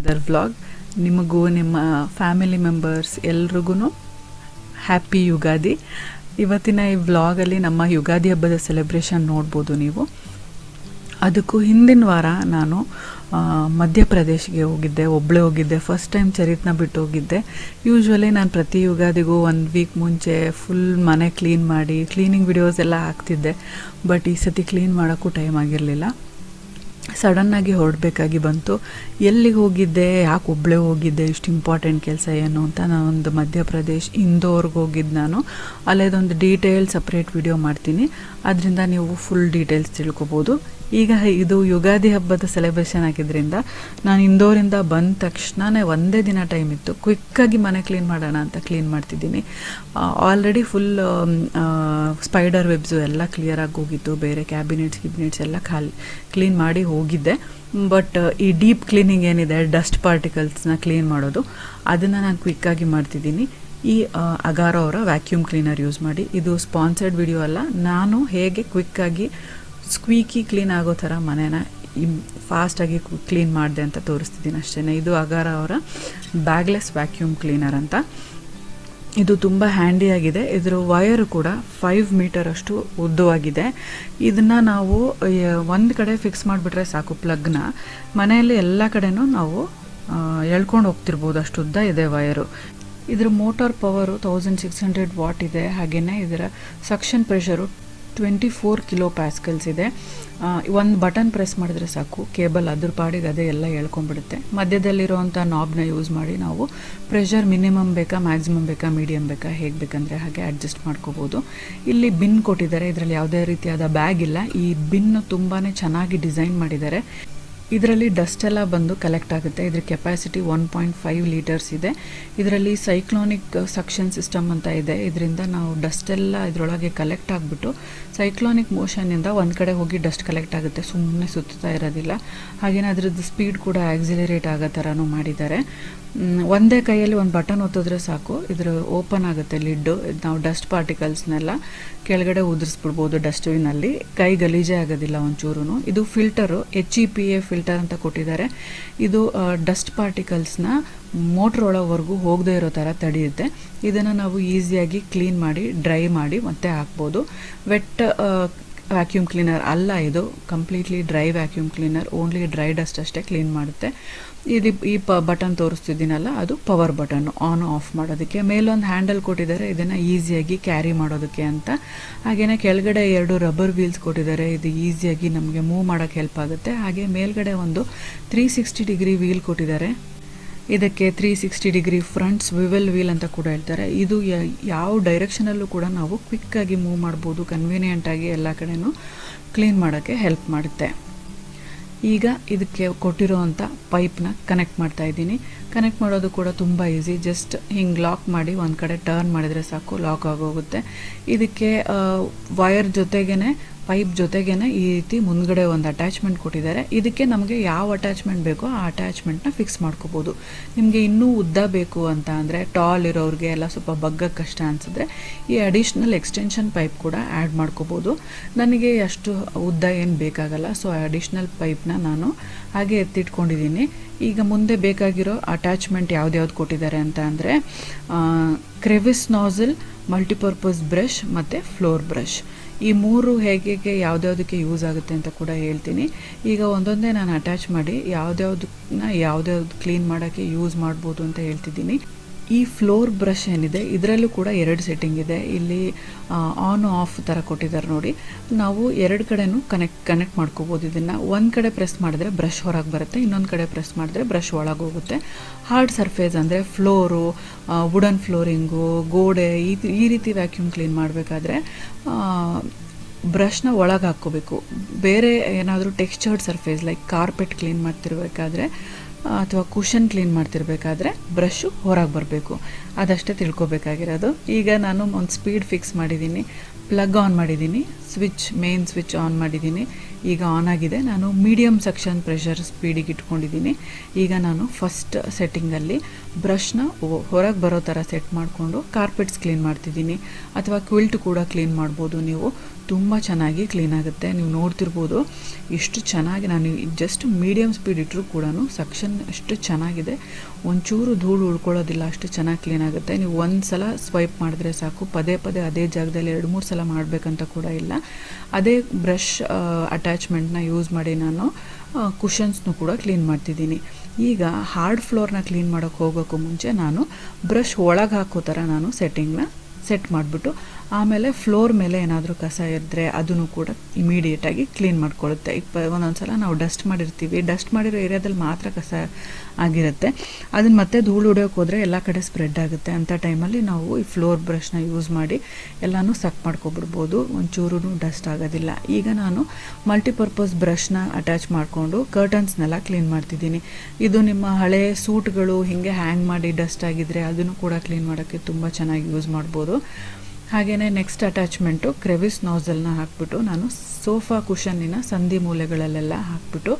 Another vlog. ನಿಮಗೂ ನಿಮ್ಮ family members ಎಲ್ರಿಗೂ ಹ್ಯಾಪಿ ಯುಗಾದಿ. ಇವತ್ತಿನ ಈ ವ್ಲಾಗಲ್ಲಿ ನಮ್ಮ ಯುಗಾದಿ ಹಬ್ಬದ ಸೆಲೆಬ್ರೇಷನ್ ನೋಡ್ಬೋದು ನೀವು. ಅದಕ್ಕೂ ಹಿಂದಿನ ವಾರ ನಾನು ಮಧ್ಯಪ್ರದೇಶ್ಗೆ ಹೋಗಿದ್ದೆ, ಒಬ್ಬಳೇ ಹೋಗಿದ್ದೆ. ಫಸ್ಟ್ ಟೈಮ್ ಚರಿತ್ನ ಬಿಟ್ಟು ಹೋಗಿದ್ದೆ. ಯೂಶ್ವಲಿ ನಾನು ಪ್ರತಿ ಯುಗಾದಿಗೂ 1 ವೀಕ್ ಮುಂಚೆ ಫುಲ್ ಮನೆ ಕ್ಲೀನ್ ಮಾಡಿ ಕ್ಲೀನಿಂಗ್ ವಿಡಿಯೋಸ್ ಎಲ್ಲ ಹಾಕ್ತಿದ್ದೆ. ಬಟ್ ಈ ಸತಿ ಕ್ಲೀನ್ ಮಾಡೋಕ್ಕೂ ಟೈಮ್ ಆಗಿರಲಿಲ್ಲ. ಸಡನ್ನಾಗಿ ಹೊರಡಬೇಕಾಗಿ ಬಂತು. ಎಲ್ಲಿಗೆ ಹೋಗಿದ್ದೆ, ಯಾಕೆ ಒಬ್ಬಳೇ ಹೋಗಿದ್ದೆ, ಇಷ್ಟು ಇಂಪಾರ್ಟೆಂಟ್ ಕೆಲಸ ಏನು ಅಂತ ನಾನೊಂದು ಮಧ್ಯಪ್ರದೇಶ್ ಇಂದೋರ್ಗೆ ಹೋಗಿದ್ದು. ನಾನು ಅಲ್ಲೇದೊಂದು ಡೀಟೇಲ್ ಸಪ್ರೇಟ್ ವಿಡಿಯೋ ಮಾಡ್ತೀನಿ, ಅದರಿಂದ ನೀವು ಫುಲ್ ಡೀಟೇಲ್ಸ್ ತಿಳ್ಕೊಬೋದು. ಈಗ ಇದು ಯುಗಾದಿ ಹಬ್ಬದ ಸೆಲೆಬ್ರೇಷನ್ ಆಗಿದ್ದರಿಂದ ನಾನು ಇಂದೋರಿಂದ ಬಂದ ತಕ್ಷಣವೇ ಒಂದೇ ದಿನ ಟೈಮ್ ಇತ್ತು, ಕ್ವಿಕ್ಕಾಗಿ ಮನೆ ಕ್ಲೀನ್ ಮಾಡೋಣ ಅಂತ ಕ್ಲೀನ್ ಮಾಡ್ತಿದ್ದೀನಿ. ಆಲ್ರೆಡಿ ಫುಲ್ ಸ್ಪೈಡರ್ ವೆಬ್ಸು ಎಲ್ಲ ಕ್ಲಿಯರಾಗಿ ಹೋಗಿತ್ತು. ಬೇರೆ ಕ್ಯಾಬಿನೆಟ್ಸ್ ಎಲ್ಲ ಕ್ಲೀನ್ ಮಾಡಿ ಹೋಗಿದ್ದೆ. ಬಟ್ ಈ ಡೀಪ್ ಕ್ಲೀನಿಂಗ್ ಏನಿದೆ, ಡಸ್ಟ್ ಪಾರ್ಟಿಕಲ್ಸ್ನ ಕ್ಲೀನ್ ಮಾಡೋದು, ಅದನ್ನು ನಾನು ಕ್ವಿಕ್ಕಾಗಿ ಮಾಡ್ತಿದ್ದೀನಿ. ಈ ಅಗಾರೋ ಅವರ ವ್ಯಾಕ್ಯೂಮ್ ಕ್ಲೀನರ್ ಯೂಸ್ ಮಾಡಿ. ಇದು ಸ್ಪಾನ್ಸರ್ಡ್ ವಿಡಿಯೋ ಅಲ್ಲ, ನಾನು ಹೇಗೆ ಕ್ವಿಕ್ಕಾಗಿ ಸ್ಕ್ವೀಕಿ ಕ್ಲೀನ್ ಆಗೋ ಥರ ಮನೇನ ಫಾಸ್ಟಾಗಿ ಕ್ಲೀನ್ ಮಾಡಿದೆ ಅಂತ ತೋರಿಸ್ತಿದ್ದೀನಿ ಅಷ್ಟೇ. ಇದು ಅಗಾರ ಅವರ ಬ್ಯಾಗ್ಲೆಸ್ ವ್ಯಾಕ್ಯೂಮ್ ಕ್ಲೀನರ್ ಅಂತ. ಇದು ತುಂಬ ಹ್ಯಾಂಡಿಯಾಗಿದೆ. ಇದರ ವಯರು ಕೂಡ 5 ಮೀಟರ್ ಅಷ್ಟು ಉದ್ದವಾಗಿದೆ. ಇದನ್ನು ನಾವು ಒಂದು ಕಡೆ ಫಿಕ್ಸ್ ಮಾಡಿಬಿಟ್ರೆ ಸಾಕು, ಪ್ಲಗ್ನ. ಮನೆಯಲ್ಲಿ ಎಲ್ಲ ಕಡೆನೂ ನಾವು ಎಳ್ಕೊಂಡು ಹೋಗ್ತಿರ್ಬೋದು, ಅಷ್ಟು ಉದ್ದ ಇದೆ ವಯರು. ಇದರ ಮೋಟಾರ್ ಪವರು 1600 ವಾಟ್ ಇದೆ. ಹಾಗೆಯೇ ಇದರ ಸಕ್ಷನ್ ಪ್ರೆಷರು 24 ಕಿಲೋ ಪ್ಯಾಸ್ಕಲ್ಸ್ ಇದೆ. ಒಂದು ಬಟನ್ ಪ್ರೆಸ್ ಮಾಡಿದ್ರೆ ಸಾಕು, ಕೇಬಲ್ ಅದ್ರ ಪಾಡಿಗೆ ಅದೇ ಎಲ್ಲ ಎಳ್ಕೊಂಡ್ಬಿಡುತ್ತೆ. ಮಧ್ಯದಲ್ಲಿರೋವಂಥ ನಾಬ್ನ ಯೂಸ್ ಮಾಡಿ ನಾವು ಪ್ರೆಷರ್ ಮಿನಿಮಮ್ ಬೇಕಾ, ಮ್ಯಾಕ್ಸಿಮಮ್ ಬೇಕಾ, ಮೀಡಿಯಮ್ ಬೇಕಾ, ಹೇಗೆ ಬೇಕಂದರೆ ಹಾಗೆ ಅಡ್ಜಸ್ಟ್ ಮಾಡ್ಕೋಬೋದು. ಇಲ್ಲಿ ಬಿನ್ ಕೊಟ್ಟಿದ್ದಾರೆ, ಇದರಲ್ಲಿ ಯಾವುದೇ ರೀತಿಯಾದ ಬ್ಯಾಗ್ ಇಲ್ಲ. ಈ ಬಿನ್ನು ತುಂಬಾ ಚೆನ್ನಾಗಿ ಡಿಸೈನ್ ಮಾಡಿದ್ದಾರೆ. ಇದರಲ್ಲಿ ಡಸ್ಟ್ ಎಲ್ಲ ಬಂದು ಕಲೆಕ್ಟ್ ಆಗುತ್ತೆ. ಇದ್ರ ಕೆಪಾಸಿಟಿ 1.5 ಲೀಟರ್ಸ್ ಇದೆ. ಇದರಲ್ಲಿ ಸೈಕ್ಲೋನಿಕ್ ಸಕ್ಷನ್ ಸಿಸ್ಟಮ್ ಅಂತ ಇದೆ. ಇದರಿಂದ ನಾವು ಡಸ್ಟ್ ಎಲ್ಲ ಇದರೊಳಗೆ ಕಲೆಕ್ಟ್ ಆಗಿಬಿಟ್ಟು ಸೈಕ್ಲೋನಿಕ್ ಮೋಷನಿಂದ ಒಂದು ಕಡೆ ಹೋಗಿ ಡಸ್ಟ್ ಕಲೆಕ್ಟ್ ಆಗುತ್ತೆ, ಸುಮ್ಮನೆ ಸುತ್ತಾ ಇರೋದಿಲ್ಲ. ಹಾಗೆಯೇ ಅದರದ್ದು ಸ್ಪೀಡ್ ಕೂಡ ಆಕ್ಸಿಲರೇಟ್ ಆಗೋ ಥರನೂ ಮಾಡಿದ್ದಾರೆ. ಒಂದೇ ಕೈಯಲ್ಲಿ ಒಂದು ಬಟನ್ ಒತ್ತಿದ್ರೆ ಸಾಕು, ಇದ್ರ ಓಪನ್ ಆಗುತ್ತೆ ಲಿಡ್ಡು. ನಾವು ಡಸ್ಟ್ ಪಾರ್ಟಿಕಲ್ಸ್ನೆಲ್ಲ ಕೆಳಗಡೆ ಉದುರಿಸ್ಬಿಡ್ಬೋದು ಡಸ್ಟ್ಬಿನ್ನಲ್ಲಿ. ಕೈ ಗಲೀಜೇ ಆಗೋದಿಲ್ಲ ಒಂಚೂರು. ಇದು ಫಿಲ್ಟರು HEPA ಫಿಲ್ಟರ್ ಅಂತ ಕೊಟ್ಟಿದ್ದಾರೆ. ಇದು ಡಸ್ಟ್ ಪಾರ್ಟಿಕಲ್ಸ್ನ ಮೋಟ್ರ್ ಒಳವರೆಗೂ ಹೋಗದೇ ಇರೋ ಥರ ತಡೆಯುತ್ತೆ. ಇದನ್ನು ನಾವು ಈಸಿಯಾಗಿ ಕ್ಲೀನ್ ಮಾಡಿ ಡ್ರೈ ಮಾಡಿ ಮತ್ತೆ ಹಾಕ್ಬೋದು. ವೆಟ್ ವ್ಯಾಕ್ಯೂಮ್ ಕ್ಲೀನರ್ ಅಲ್ಲ ಇದು, completely dry vacuum cleaner. Only dry dust ಅಷ್ಟೇ ಕ್ಲೀನ್ ಮಾಡುತ್ತೆ. ಇದು ಈ ಬಟನ್ ತೋರಿಸ್ತಿದ್ದೀನಲ್ಲ, ಅದು ಪವರ್ ಬಟನ್ನು, ಆನ್ ಆಫ್ ಮಾಡೋದಕ್ಕೆ. ಮೇಲೊಂದು ಹ್ಯಾಂಡಲ್ ಕೊಟ್ಟಿದ್ದಾರೆ, ಇದನ್ನು ಈಸಿಯಾಗಿ ಕ್ಯಾರಿ ಮಾಡೋದಕ್ಕೆ ಅಂತ. ಹಾಗೆಯೇ ಕೆಳಗಡೆ 2 ರಬ್ಬರ್ ವೀಲ್ಸ್ ಕೊಟ್ಟಿದ್ದಾರೆ, ಇದು ಈಸಿಯಾಗಿ ನಮಗೆ ಮೂವ್ ಮಾಡೋಕ್ಕೆ ಹೆಲ್ಪ್ ಆಗುತ್ತೆ. ಹಾಗೆ ಮೇಲ್ಗಡೆ ಒಂದು 360 ಡಿಗ್ರಿ ವೀಲ್ ಕೊಟ್ಟಿದ್ದಾರೆ. ಇದಕ್ಕೆ 360 ಡಿಗ್ರಿ ಫ್ರಂಟ್ ಸ್ವಿವೆಲ್ ವೀಲ್ ಅಂತ ಕೂಡ ಹೇಳ್ತಾರೆ. ಇದು ಯಾವ ಡೈರೆಕ್ಷನಲ್ಲೂ ಕೂಡ ನಾವು ಕ್ವಿಕ್ಕಾಗಿ ಮೂವ್ ಮಾಡ್ಬೋದು, ಕನ್ವೀನಿಯೆಂಟಾಗಿ ಎಲ್ಲ ಕಡೆನೂ ಕ್ಲೀನ್ ಮಾಡೋಕ್ಕೆ ಹೆಲ್ಪ್ ಮಾಡುತ್ತೆ. ಈಗ ಇದಕ್ಕೆ ಕೊಟ್ಟಿರೋವಂಥ ಪೈಪ್ನ ಕನೆಕ್ಟ್ ಮಾಡ್ತಾ ಇದ್ದೀನಿ. ಕನೆಕ್ಟ್ ಮಾಡೋದು ಕೂಡ ತುಂಬ ಈಸಿ. ಜಸ್ಟ್ ಹಿಂಗೆ ಲಾಕ್ ಮಾಡಿ ಒಂದು ಕಡೆ ಟರ್ನ್ ಮಾಡಿದರೆ ಸಾಕು, ಲಾಕ್ ಆಗೋಗುತ್ತೆ. ಇದಕ್ಕೆ ವಯರ್ ಜೊತೆಗೇ, ಪೈಪ್ ಜೊತೆಗೇ ಈ ರೀತಿ ಮುಂದ್ಗಡೆ ಒಂದು ಅಟ್ಯಾಚ್ಮೆಂಟ್ ಕೊಟ್ಟಿದ್ದಾರೆ. ಇದಕ್ಕೆ ನಮಗೆ ಯಾವ ಅಟ್ಯಾಚ್ಮೆಂಟ್ ಬೇಕೋ ಆ ಅಟ್ಯಾಚ್ಮೆಂಟ್ನ ಫಿಕ್ಸ್ ಮಾಡ್ಕೋಬೋದು. ನಿಮಗೆ ಇನ್ನೂ ಉದ್ದ ಬೇಕು ಅಂತ ಅಂದರೆ, ಟಾಲ್ ಇರೋರಿಗೆ ಎಲ್ಲ ಸ್ವಲ್ಪ ಬಗ್ಗಕ್ಕೆ ಕಷ್ಟ ಅನಿಸಿದ್ರೆ ಈ ಅಡಿಷ್ನಲ್ ಎಕ್ಸ್ಟೆನ್ಷನ್ ಪೈಪ್ ಕೂಡ ಆ್ಯಡ್ ಮಾಡ್ಕೋಬೋದು. ನನಗೆ ಅಷ್ಟು ಉದ್ದ ಏನು ಬೇಕಾಗಲ್ಲ, ಸೊ ಅಡಿಷ್ನಲ್ ಪೈಪ್ನ ನಾನು ಹಾಗೆ ಎತ್ತಿಟ್ಕೊಂಡಿದ್ದೀನಿ. ಈಗ ಮುಂದೆ ಬೇಕಾಗಿರೋ ಅಟ್ಯಾಚ್ಮೆಂಟ್ ಯಾವ್ದು ಕೊಟ್ಟಿದ್ದಾರೆ ಅಂತ ಅಂದರೆ, ಕ್ರೆವಿಸ್ ನಾಝಲ್, ಮಲ್ಟಿಪರ್ಪಸ್ ಬ್ರಷ್ ಮತ್ತು ಫ್ಲೋರ್ ಬ್ರಷ್. ಈ 3 ಹೇಗೆ ಯಾವುದ್ಯಾವುದಕ್ಕೆ ಯೂಸ್ ಆಗುತ್ತೆ ಅಂತ ಕೂಡ ಹೇಳ್ತೀನಿ. ಈಗ ಒಂದೊಂದೇ ನಾನು ಅಟ್ಯಾಚ್ ಮಾಡಿ ಯಾವ್ದ್ಯಾವ್ದು ಕ್ಲೀನ್ ಮಾಡೋಕ್ಕೆ ಯೂಸ್ ಮಾಡ್ಬೋದು ಅಂತ ಹೇಳ್ತಿದ್ದೀನಿ. ಈ ಫ್ಲೋರ್ ಬ್ರಷ್ ಏನಿದೆ, ಇದರಲ್ಲೂ ಕೂಡ 2 ಸೆಟ್ಟಿಂಗ್ ಇದೆ. ಇಲ್ಲಿ ಆನ್ ಆಫ್ ಥರ ಕೊಟ್ಟಿದ್ದಾರೆ ನೋಡಿ. ನಾವು 2 ಕಡೆನೂ ಕನೆಕ್ಟ್ ಮಾಡ್ಕೋಬೋದು. ಇದನ್ನು ಒಂದು ಕಡೆ ಪ್ರೆಸ್ ಮಾಡಿದ್ರೆ ಬ್ರಷ್ ಹೊರಗೆ ಬರುತ್ತೆ, ಇನ್ನೊಂದು ಕಡೆ ಪ್ರೆಸ್ ಮಾಡಿದ್ರೆ ಬ್ರಷ್ ಒಳಗೆ ಹೋಗುತ್ತೆ. ಹಾರ್ಡ್ ಸರ್ಫೇಸ್ ಅಂದರೆ ಫ್ಲೋರು, ವುಡನ್ ಫ್ಲೋರಿಂಗು, ಗೋಡೆ, ಈ ರೀತಿ ವ್ಯಾಕ್ಯೂಮ್ ಕ್ಲೀನ್ ಮಾಡಬೇಕಾದ್ರೆ ಬ್ರಷ್ನ ಒಳಗೆ ಹಾಕ್ಕೋಬೇಕು. ಬೇರೆ ಏನಾದರೂ textured surface like carpet clean ಮಾಡ್ತಿರ್ಬೇಕಾದ್ರೆ ಅಥವಾ ಕುಷನ್ ಕ್ಲೀನ್ ಮಾಡ್ತಿರ್ಬೇಕಾದ್ರೆ ಬ್ರಷು ಹೊರಗೆ ಬರಬೇಕು, ಅದಷ್ಟೇ ತಿಳ್ಕೊಬೇಕಾಗಿರೋದು. ಈಗ ನಾನು ಒಂದು ಸ್ಪೀಡ್ ಫಿಕ್ಸ್ ಮಾಡಿದ್ದೀನಿ, ಪ್ಲಗ್ ಆನ್ ಮಾಡಿದ್ದೀನಿ. ಮೇನ್ ಸ್ವಿಚ್ ಆನ್ ಮಾಡಿದ್ದೀನಿ. ಈಗ ಆನ್ ಆಗಿದೆ. ನಾನು ಮೀಡಿಯಮ್ ಸೆಕ್ಷನ್ ಪ್ರೆಷರ್ ಸ್ಪೀಡಿಗೆ ಇಟ್ಕೊಂಡಿದ್ದೀನಿ. ಈಗ ನಾನು ಫಸ್ಟ್ ಸೆಟ್ಟಿಂಗಲ್ಲಿ ಬ್ರಷ್ನ ಹೊರಗೆ ಬರೋ ಥರ ಸೆಟ್ ಮಾಡಿಕೊಂಡು ಕಾರ್ಪೆಟ್ಸ್ ಕ್ಲೀನ್ ಮಾಡ್ತಿದ್ದೀನಿ, ಅಥವಾ ಕ್ವಿಲ್ಟ್ ಕೂಡ ಕ್ಲೀನ್ ಮಾಡ್ಬೋದು ನೀವು. ತುಂಬ ಚೆನ್ನಾಗಿ ಕ್ಲೀನ್ ಆಗುತ್ತೆ. ನೀವು ನೋಡ್ತಿರ್ಬೋದು ಎಷ್ಟು ಚೆನ್ನಾಗಿ ನಾನು ಜಸ್ಟ್ ಮೀಡಿಯಮ್ ಸ್ಪೀಡ್ ಇಟ್ಟರೂ ಕೂಡ ಸೆಕ್ಷನ್ ಎಷ್ಟು ಚೆನ್ನಾಗಿದೆ, ಒಂಚೂರು ಧೂಳು ಉಳ್ಕೊಳ್ಳೋದಿಲ್ಲ, ಅಷ್ಟು ಚೆನ್ನಾಗಿ ಕ್ಲೀನ್ ಆಗುತ್ತೆ. ನೀವು ಒಂದು ಸಲ ಸ್ವೈಪ್ ಮಾಡಿದ್ರೆ ಸಾಕು, ಪದೇ ಪದೇ ಅದೇ ಜಾಗದಲ್ಲಿ 2-3 ಸಲ ಮಾಡಬೇಕಂತ ಕೂಡ ಇಲ್ಲ. ಅದೇ ಬ್ರಷ್ ಅಟ್ಯಾಚ್ಮೆಂಟ್ನ ಯೂಸ್ ಮಾಡಿ ನಾನು ಕುಷನ್ಸ್ನು ಕೂಡ ಕ್ಲೀನ್ ಮಾಡ್ತಿದ್ದೀನಿ. ಈಗ ಹಾರ್ಡ್ ಫ್ಲೋರ್ನ ಕ್ಲೀನ್ ಮಾಡೋಕ್ಕೆ ಹೋಗೋಕ್ಕೂ ಮುಂಚೆ ನಾನು ಬ್ರಷ್ ಒಳಗೆ ಹಾಕೋ ಥರ ನಾನು ಸೆಟ್ ಮಾಡಿಬಿಟ್ಟು ಆಮೇಲೆ ಫ್ಲೋರ್ ಮೇಲೆ ಏನಾದರೂ ಕಸ ಇದ್ದರೆ ಅದನ್ನು ಕೂಡ ಇಮಿಡಿಯೇಟಾಗಿ ಕ್ಲೀನ್ ಮಾಡ್ಕೊಳ್ಳುತ್ತೆ. ಒಂದೊಂದು ಸಲ ನಾವು ಡಸ್ಟ್ ಮಾಡಿರ್ತೀವಿ, ಡಸ್ಟ್ ಮಾಡಿರೋ ಏರಿಯಾದಲ್ಲಿ ಮಾತ್ರ ಕಸ ಆಗಿರುತ್ತೆ, ಅದನ್ನು ಮತ್ತೆ ಧೂಳು ಹೊಡೆಯೋಕೆ ಹೋದರೆ ಎಲ್ಲ ಕಡೆ ಸ್ಪ್ರೆಡ್ ಆಗುತ್ತೆ. ಅಂಥ ಟೈಮಲ್ಲಿ ನಾವು ಈ ಫ್ಲೋರ್ ಬ್ರಷ್ನ ಯೂಸ್ ಮಾಡಿ ಎಲ್ಲನೂ ಸಕ್ ಮಾಡ್ಕೊಬಿಡ್ಬೋದು, ಒಂಚೂರು ಡಸ್ಟ್ ಆಗೋದಿಲ್ಲ. ಈಗ ನಾನು ಮಲ್ಟಿಪರ್ಪಸ್ ಬ್ರಷ್ನ ಅಟ್ಯಾಚ್ ಮಾಡಿಕೊಂಡು ಕರ್ಟನ್ಸ್ನೆಲ್ಲ ಕ್ಲೀನ್ ಮಾಡ್ತಿದ್ದೀನಿ. ಇದು ನಿಮ್ಮ ಹಳೆ ಸೂಟ್ಗಳು ಹೀಗೆ ಹ್ಯಾಂಗ್ ಮಾಡಿ ಡಸ್ಟ್ ಆಗಿದ್ದರೆ ಅದನ್ನು ಕೂಡ ಕ್ಲೀನ್ ಮಾಡೋಕ್ಕೆ ತುಂಬ ಚೆನ್ನಾಗಿ ಯೂಸ್ ಮಾಡ್ಬೋದು. ಹಾಗೆಯೇ ನೆಕ್ಸ್ಟ್ ಅಟ್ಯಾಚ್ಮೆಂಟು ಕ್ರೆವಿಸ್ ನೋಸಲ್ನ ಹಾಕ್ಬಿಟ್ಟು ನಾನು ಸೋಫಾ ಕುಷನ್ನಿನ ಸಂಧಿ ಮೂಲೆಗಳಲ್ಲೆಲ್ಲ ಹಾಕ್ಬಿಟ್ಟು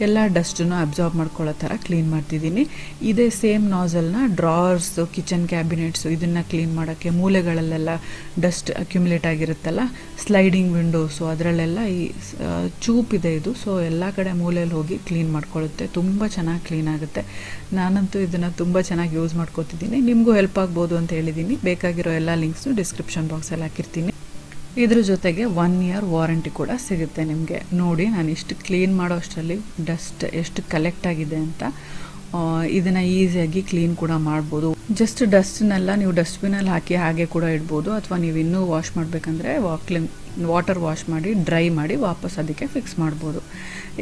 ಎಲ್ಲ ಡಸ್ಟನ್ನು ಅಬ್ಸಾರ್ಬ್ ಮಾಡ್ಕೊಳ್ಳೋ ಥರ ಕ್ಲೀನ್ ಮಾಡ್ತಿದ್ದೀನಿ. ಇದೇ ಸೇಮ್ ನೋಸಲ್ನ ಡ್ರಾವರ್ಸು, ಕಿಚನ್ ಕ್ಯಾಬಿನೆಟ್ಸು ಇದನ್ನು ಕ್ಲೀನ್ ಮಾಡೋಕ್ಕೆ, ಮೂಲೆಗಳಲ್ಲೆಲ್ಲ ಡಸ್ಟ್ ಅಕ್ಯುಮುಲೇಟ್ ಆಗಿರುತ್ತಲ್ಲ, ಸ್ಲೈಡಿಂಗ್ ವಿಂಡೋಸು ಅದರಲ್ಲೆಲ್ಲ ಈ ಚೂಪ್ ಇದೆ ಇದು, ಸೊ ಎಲ್ಲ ಕಡೆ ಮೂಲೆಯಲ್ಲಿ ಹೋಗಿ ಕ್ಲೀನ್ ಮಾಡ್ಕೊಳ್ಳುತ್ತೆ. ತುಂಬ ಚೆನ್ನಾಗಿ ಕ್ಲೀನ್ ಆಗುತ್ತೆ. ನಾನಂತೂ ಇದನ್ನು ತುಂಬ ಚೆನ್ನಾಗಿ ಯೂಸ್ ಮಾಡ್ಕೋತಿದ್ದೀನಿ. ನಿಮಗೂ ಹೆಲ್ಪ್ ಆಗ್ಬೋದು ಅಂತ ಹೇಳಿದ್ದೀನಿ. ಬೇಕಾಗಿರೋ ಎಲ್ಲ ಲಿಂಕ್ಸ್ನು ಡಿಸ್ಕ್ರಿಪ್ಷನ್ ಬಾಕ್ಸಲ್ಲಿ ಹಾಕಿರ್ತೀನಿ. ಇದ್ರ ಜೊತೆಗೆ 1 ಇಯರ್ ವಾರಂಟಿ ಕೂಡ ಸಿಗುತ್ತೆ ನಿಮಗೆ. ನೋಡಿ ನಾನು ಇಷ್ಟು ಕ್ಲೀನ್ ಮಾಡೋ ಅಷ್ಟರಲ್ಲಿ ಡಸ್ಟ್ ಎಷ್ಟು ಕಲೆಕ್ಟ್ ಆಗಿದೆ ಅಂತ. ಇದನ್ನು ಈಸಿಯಾಗಿ ಕ್ಲೀನ್ ಕೂಡ ಮಾಡ್ಬೋದು. ಜಸ್ಟ್ ಡಸ್ಟ್ನೆಲ್ಲ ನೀವು ಡಸ್ಟ್ಬಿನಲ್ಲಿ ಹಾಕಿ ಹಾಗೆ ಕೂಡ ಇಡ್ಬೋದು, ಅಥವಾ ನೀವು ಇನ್ನೂ ವಾಶ್ ಮಾಡಬೇಕಂದ್ರೆ ವಾಟರ್ ವಾಶ್ ಮಾಡಿ ಡ್ರೈ ಮಾಡಿ ವಾಪಸ್ ಅದಕ್ಕೆ ಫಿಕ್ಸ್ ಮಾಡ್ಬೋದು.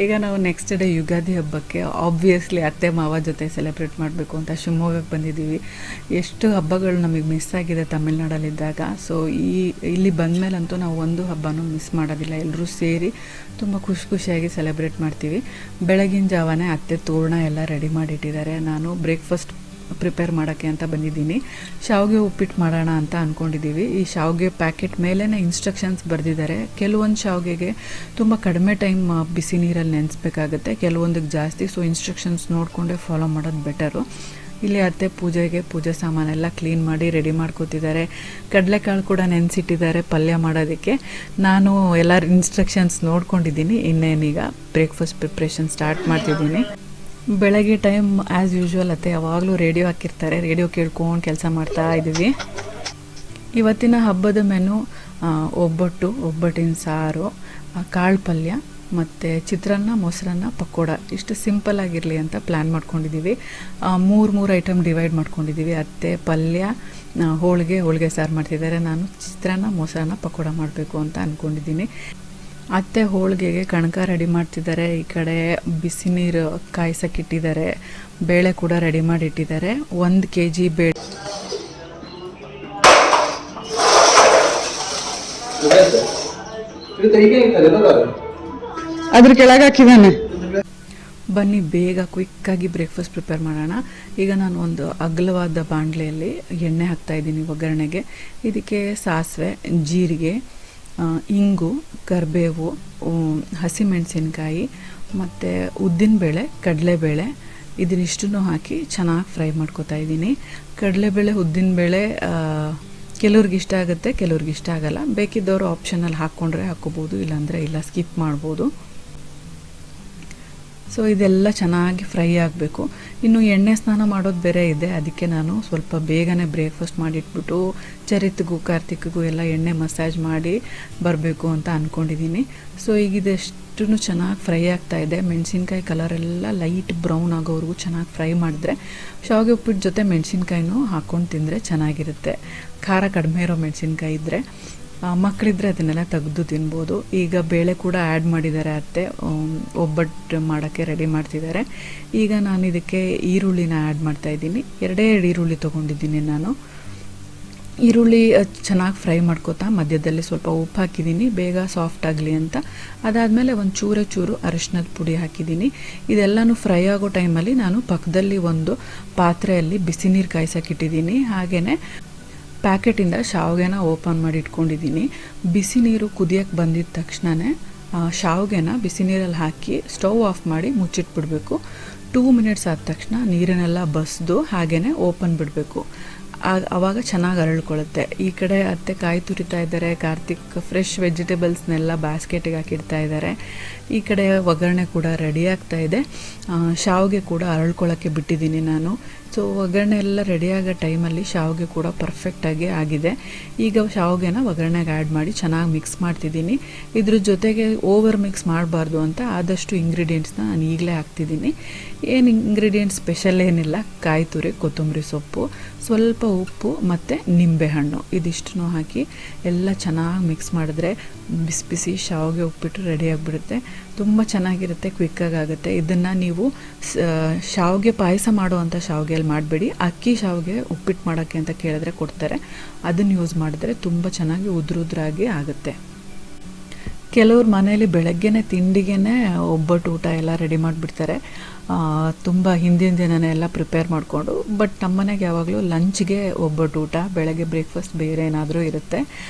ಈಗ ನಾವು ನೆಕ್ಸ್ಟ್ ಡೇ ಯುಗಾದಿ ಹಬ್ಬಕ್ಕೆ ಆಬ್ವಿಯಸ್ಲಿ ಅತ್ತೆ ಮಾವ ಜೊತೆ ಸೆಲೆಬ್ರೇಟ್ ಮಾಡಬೇಕು ಅಂತ ಶಿವಮೊಗ್ಗಕ್ಕೆ ಬಂದಿದ್ದೀವಿ. ಎಷ್ಟು ಹಬ್ಬಗಳು ನಮಗೆ ಮಿಸ್ ಆಗಿದೆ ತಮಿಳ್ನಾಡಲ್ಲಿದ್ದಾಗ. ಸೊ ಇಲ್ಲಿ ಬಂದಮೇಲಂತೂ ನಾವು ಒಂದು ಹಬ್ಬನೂ ಮಿಸ್ ಮಾಡೋದಿಲ್ಲ. ಎಲ್ಲರೂ ಸೇರಿ ತುಂಬ ಖುಷಿಯಾಗಿ ಸೆಲೆಬ್ರೇಟ್ ಮಾಡ್ತೀವಿ. ಬೆಳಗಿನ ಜಾವನೇ ಅತ್ತೆ ತೋರಣ ಎಲ್ಲ ರೆಡಿ ಮಾಡಿಟ್ಟಿದ್ದಾರೆ. ನಾನು ಬ್ರೇಕ್ಫಾಸ್ಟ್ ಪ್ರಿಪೇರ್ ಮಾಡೋಕ್ಕೆ ಅಂತ ಬಂದಿದ್ದೀನಿ. ಶಾವಿಗೆ ಉಪ್ಪಿಟ್ಟು ಮಾಡೋಣ ಅಂತ ಅಂದ್ಕೊಂಡಿದ್ದೀವಿ. ಈ ಶಾವಿಗೆ ಪ್ಯಾಕೆಟ್ ಮೇಲೇ ಇನ್ಸ್ಟ್ರಕ್ಷನ್ಸ್ ಬರೆದಿದ್ದಾರೆ. ಕೆಲವೊಂದು ಶಾವಿಗೆಗೆ ತುಂಬ ಕಡಿಮೆ ಟೈಮ್ ಬಿಸಿ ನೀರಲ್ಲಿ ನೆನೆಸ್ಬೇಕಾಗುತ್ತೆ, ಕೆಲವೊಂದಕ್ಕೆ ಜಾಸ್ತಿ. ಸೊ ಇನ್ಸ್ಟ್ರಕ್ಷನ್ಸ್ ನೋಡಿಕೊಂಡೇ ಫಾಲೋ ಮಾಡೋದು ಬೆಟರು. ಇಲ್ಲಿ ಅತ್ತೆ ಪೂಜೆ ಸಾಮಾನೆಲ್ಲ ಕ್ಲೀನ್ ಮಾಡಿ ರೆಡಿ ಮಾಡ್ಕೋತಿದ್ದಾರೆ. ಕಡಲೆಕಾಳು ಕೂಡ ನೆನೆಸಿಟ್ಟಿದ್ದಾರೆ ಪಲ್ಯ ಮಾಡೋದಕ್ಕೆ. ನಾನು ಎಲ್ಲ ಇನ್ಸ್ಟ್ರಕ್ಷನ್ಸ್ ನೋಡ್ಕೊಂಡಿದ್ದೀನಿ. ಇನ್ನೇನೀಗ ಬ್ರೇಕ್ಫಾಸ್ಟ್ ಪ್ರಿಪ್ರೇಷನ್ ಸ್ಟಾರ್ಟ್ ಮಾಡ್ತಿದ್ದೀನಿ. ಬೆಳಗ್ಗೆ ಟೈಮ್ ಆ್ಯಸ್ ಯೂಶ್ವಲ್ ಅತ್ತೆ ಯಾವಾಗಲೂ ರೇಡಿಯೋ ಹಾಕಿರ್ತಾರೆ, ರೇಡಿಯೋ ಕೇಳ್ಕೊಂಡು ಕೆಲಸ ಮಾಡ್ತಾ ಇದ್ದೀವಿ. ಇವತ್ತಿನ ಹಬ್ಬದ ಮೆನು ಒಬ್ಬಟ್ಟಿನ ಸಾರು, ಕಾಳು ಪಲ್ಯ ಮತ್ತು ಚಿತ್ರಾನ್ನ, ಮೊಸರನ್ನ, ಪಕೋಡ. ಇಷ್ಟು ಸಿಂಪಲ್ ಆಗಿರಲಿ ಅಂತ ಪ್ಲ್ಯಾನ್ ಮಾಡ್ಕೊಂಡಿದ್ದೀವಿ. ಮೂರು ಐಟಮ್ ಡಿವೈಡ್ ಮಾಡ್ಕೊಂಡಿದ್ದೀವಿ. ಅತ್ತೆ ಪಲ್ಯ, ಹೋಳಿಗೆ ಸಾರು ಮಾಡ್ತಿದ್ದಾರೆ. ನಾನು ಚಿತ್ರಾನ್ನ, ಮೊಸರನ್ನ, ಪಕೋಡ ಮಾಡಬೇಕು ಅಂತ ಅಂದ್ಕೊಂಡಿದ್ದೀನಿ. ಅತ್ತೆ ಹೋಳಿಗೆಗೆ ಕಣಕ ರೆಡಿ ಮಾಡ್ತಿದ್ದಾರೆ. ಈ ಕಡೆ ಬಿಸಿ ನೀರು ಕಾಯಿಸೋಕ್ಕಿಟ್ಟಿದ್ದಾರೆ. ಬೇಳೆ ಕೂಡ ರೆಡಿ ಮಾಡಿ ಇಟ್ಟಿದ್ದಾರೆ. 1 kg ಬೇಳೆ ಅದ್ರ ಕೆಳಗೆ ಹಾಕಿದ್ದಾನೆ. ಬನ್ನಿ ಬೇಗ ಕ್ವಿಕ್ಕಾಗಿ ಬ್ರೇಕ್ಫಾಸ್ಟ್ ಪ್ರಿಪೇರ್ ಮಾಡೋಣ. ಈಗ ನಾನು ಒಂದು ಅಗಲವಾದ ಬಾಣಲೆಯಲ್ಲಿ ಎಣ್ಣೆ ಹಾಕ್ತಾಯಿದ್ದೀನಿ ಒಗ್ಗರಣೆಗೆ. ಇದಕ್ಕೆ ಸಾಸಿವೆ, ಜೀರಿಗೆ, ಇಂಗು, ಕರಿಬೇವು, ಹಸಿಮೆಣಸಿನ್ಕಾಯಿ ಮತ್ತು ಉದ್ದಿನಬೇಳೆ, ಕಡಲೆಬೇಳೆ ಇದನ್ನಿಷ್ಟನ್ನು ಹಾಕಿ ಚೆನ್ನಾಗಿ ಫ್ರೈ ಮಾಡ್ಕೊತಾ ಇದ್ದೀನಿ. ಕಡಲೆಬೇಳೆ, ಉದ್ದಿನಬೇಳೆ ಕೆಲವ್ರಿಗೆ ಇಷ್ಟ ಆಗುತ್ತೆ, ಕೆಲವ್ರಿಗೆ ಇಷ್ಟ ಆಗಲ್ಲ. ಬೇಕಿದ್ದವರು ಆಪ್ಷನಲ್ಲಿ ಹಾಕ್ಕೊಂಡ್ರೆ ಹಾಕ್ಕೋಬೋದು, ಇಲ್ಲಾಂದರೆ ಇಲ್ಲ, ಸ್ಕಿಪ್ ಮಾಡ್ಬೋದು. ಸೊ ಇದೆಲ್ಲ ಚೆನ್ನಾಗಿ ಫ್ರೈ ಆಗಬೇಕು. ಇನ್ನು ಎಣ್ಣೆ ಸ್ನಾನ ಮಾಡೋದು ಬೇರೆ ಇದೆ, ಅದಕ್ಕೆ ನಾನು ಸ್ವಲ್ಪ ಬೇಗನೆ ಬ್ರೇಕ್ಫಾಸ್ಟ್ ಮಾಡಿಟ್ಬಿಟ್ಟು ಚರಿತ್ಗೂ ಕಾರ್ತಿಕ್ಗೂ ಎಲ್ಲ ಎಣ್ಣೆ ಮಸಾಜ್ ಮಾಡಿ ಬರಬೇಕು ಅಂತ ಅಂದ್ಕೊಂಡಿದ್ದೀನಿ. ಸೊ ಈಗ ಇದೆಷ್ಟು ಚೆನ್ನಾಗಿ ಫ್ರೈ ಆಗ್ತಾ ಇದೆ. ಮೆಣಸಿನ್ಕಾಯಿ ಕಲರೆಲ್ಲ ಲೈಟ್ ಬ್ರೌನ್ ಆಗೋವರೆಗೂ ಚೆನ್ನಾಗಿ ಫ್ರೈ ಮಾಡಿದ್ರೆ ಶಾವಿಗೆ ಉಪ್ಪಿಟ್ಟು ಜೊತೆ ಮೆಣಸಿನ್ಕಾಯಿನೂ ಹಾಕ್ಕೊಂಡು ತಿಂದರೆ ಚೆನ್ನಾಗಿರುತ್ತೆ. ಖಾರ ಕಡಿಮೆ ಇರೋ ಮೆಣಸಿನ್ಕಾಯಿ ಇದ್ದರೆ, ಮಕ್ಕಳಿದ್ರೆ ಅದನ್ನೆಲ್ಲ ತೆಗೆದು ತಿನ್ಬೋದು. ಈಗ ಬೇಳೆ ಕೂಡ ಆ್ಯಡ್ ಮಾಡಿದ್ದಾರೆ ಅತ್ತೆ, ಒಬ್ಬಟ್ಟು ಮಾಡೋಕ್ಕೆ ರೆಡಿ ಮಾಡ್ತಿದ್ದಾರೆ. ಈಗ ನಾನು ಇದಕ್ಕೆ ಈರುಳ್ಳಿನ ಆ್ಯಡ್ ಮಾಡ್ತಾಯಿದ್ದೀನಿ. 2 ಈರುಳ್ಳಿ ತೊಗೊಂಡಿದ್ದೀನಿ ನಾನು. ಈರುಳ್ಳಿ ಚೆನ್ನಾಗಿ ಫ್ರೈ ಮಾಡ್ಕೋತಾ ಮಧ್ಯದಲ್ಲಿ ಸ್ವಲ್ಪ ಉಪ್ಪು ಹಾಕಿದ್ದೀನಿ, ಬೇಗ ಸಾಫ್ಟ್ ಆಗಲಿ ಅಂತ. ಅದಾದಮೇಲೆ ಒಂದು ಚೂರು ಅರಿಶಿನದ ಪುಡಿ ಹಾಕಿದ್ದೀನಿ. ಇದೆಲ್ಲನೂ ಫ್ರೈ ಆಗೋ ಟೈಮಲ್ಲಿ ನಾನು ಪಕ್ಕದಲ್ಲಿ ಒಂದು ಪಾತ್ರೆಯಲ್ಲಿ ಬಿಸಿ ನೀರು ಕಾಯಿಸೋಕ್ಕಿಟ್ಟಿದ್ದೀನಿ. ಹಾಗೆಯೇ ಪ್ಯಾಕೆಟಿಂದ ಶಾವಿಗೆನ ಓಪನ್ ಮಾಡಿ ಇಟ್ಕೊಂಡಿದ್ದೀನಿ. ಬಿಸಿ ನೀರು ಕುದಿಯೋಕ್ಕೆ ಬಂದಿದ್ದ ತಕ್ಷಣವೇ ಶಾವಿಗೆನ ಬಿಸಿ ನೀರಲ್ಲಿ ಹಾಕಿ ಸ್ಟವ್ ಆಫ್ ಮಾಡಿ ಮುಚ್ಚಿಟ್ಬಿಡ್ಬೇಕು. 2 ಮಿನಿಟ್ಸ್ ಆದ ತಕ್ಷಣ ನೀರನ್ನೆಲ್ಲ ಬಸಿದು ಹಾಗೆಯೇ ಓಪನ್ ಬಿಡಬೇಕು. ಆವಾಗ ಚೆನ್ನಾಗಿ ಅರಳ್ಕೊಳ್ಳುತ್ತೆ. ಈ ಕಡೆ ಅತ್ತೆ ಕಾಯಿ ತುರಿತಾ ಇದ್ದಾರೆ, ಕಾರ್ತಿಕ್ ಫ್ರೆಶ್ ವೆಜಿಟೇಬಲ್ಸ್ನೆಲ್ಲ ಬ್ಯಾಸ್ಕೆಟಿಗೆ ಹಾಕಿಡ್ತಾ ಇದ್ದಾರೆ. ಈ ಕಡೆ ಒಗ್ಗರಣೆ ಕೂಡ ರೆಡಿ ಆಗ್ತಾ ಇದೆ. ಶಾವಿಗೆ ಕೂಡ ಅರಳ್ಕೊಳ್ಳೋಕ್ಕೆ ಬಿಟ್ಟಿದ್ದೀನಿ ನಾನು. ಸೊ ಒಗ್ಗರಣೆ ಎಲ್ಲ ರೆಡಿಯಾಗೋ ಟೈಮಲ್ಲಿ ಶಾವಿಗೆ ಕೂಡ ಪರ್ಫೆಕ್ಟಾಗಿ ಆಗಿದೆ. ಈಗ ಶಾವಿಗೆನ ಒಗ್ಗರಣೆಗೆ ಆ್ಯಡ್ ಮಾಡಿ ಚೆನ್ನಾಗಿ ಮಿಕ್ಸ್ ಮಾಡ್ತಿದ್ದೀನಿ. ಇದ್ರ ಜೊತೆಗೆ ಓವರ್ ಮಿಕ್ಸ್ ಮಾಡಬಾರ್ದು ಅಂತ ಆದಷ್ಟು ಇಂಗ್ರೀಡಿಯೆಂಟ್ಸ್ನ ನಾನು ಈಗಲೇ ಹಾಕ್ತಿದ್ದೀನಿ. ಏನು ಇಂಗ್ರೀಡಿಯೆಂಟ್ಸ್ ಸ್ಪೆಷಲ್ ಏನಿಲ್ಲ, ಕಾಯಿ ತುರಿ, ಕೊತ್ತಂಬರಿ ಸೊಪ್ಪು, ಸ್ವಲ್ಪ ಉಪ್ಪು ಮತ್ತು ನಿಂಬೆಹಣ್ಣು, ಇದಿಷ್ಟನ್ನು ಹಾಕಿ ಎಲ್ಲ ಚೆನ್ನಾಗಿ ಮಿಕ್ಸ್ ಮಾಡಿದ್ರೆ ಬಿಸಿ ಬಿಸಿ ಶಾವಿಗೆ ಉಪ್ಪಿಟ್ಟು ರೆಡಿಯಾಗಿಬಿಡುತ್ತೆ. ತುಂಬ ಚೆನ್ನಾಗಿರುತ್ತೆ, ಕ್ವಿಕ್ಕಾಗುತ್ತೆ. ಇದನ್ನು ನೀವು ಶಾವಿಗೆ ಪಾಯಸ ಮಾಡುವಂಥ ಶಾವಿಗೆಯಲ್ಲಿ ಮಾಡಬೇಡಿ. ಅಕ್ಕಿ ಶಾವಿಗೆ ಉಪ್ಪಿಟ್ಟು ಮಾಡೋಕ್ಕೆ ಅಂತ ಕೇಳಿದ್ರೆ ಕೊಡ್ತಾರೆ, ಅದನ್ನು ಯೂಸ್ ಮಾಡಿದ್ರೆ ತುಂಬ ಚೆನ್ನಾಗಿ ಉದ್ರಾಗಿ ಆಗುತ್ತೆ. ಕೆಲವ್ರು ಮನೇಲಿ ಬೆಳಗ್ಗೆನೇ ತಿಂಡಿಗೆ ಒಬ್ಬಟ್ಟು ಊಟ ಎಲ್ಲ ರೆಡಿ ಮಾಡಿಬಿಡ್ತಾರೆ, ತುಂಬ ಹಿಂದಿನ ದಿನನೇ ಎಲ್ಲ ಪ್ರಿಪೇರ್ ಮಾಡಿಕೊಂಡು. ಬಟ್ ನಮ್ಮ ಮನೆಗೆ ಯಾವಾಗಲೂ ಲಂಚ್ಗೆ ಒಬ್ಬಟ್ಟು ಊಟ, ಬೆಳಗ್ಗೆ ಬ್ರೇಕ್ಫಾಸ್ಟ್ ಬೇರೆ ಏನಾದರೂ ಇರುತ್ತೆ.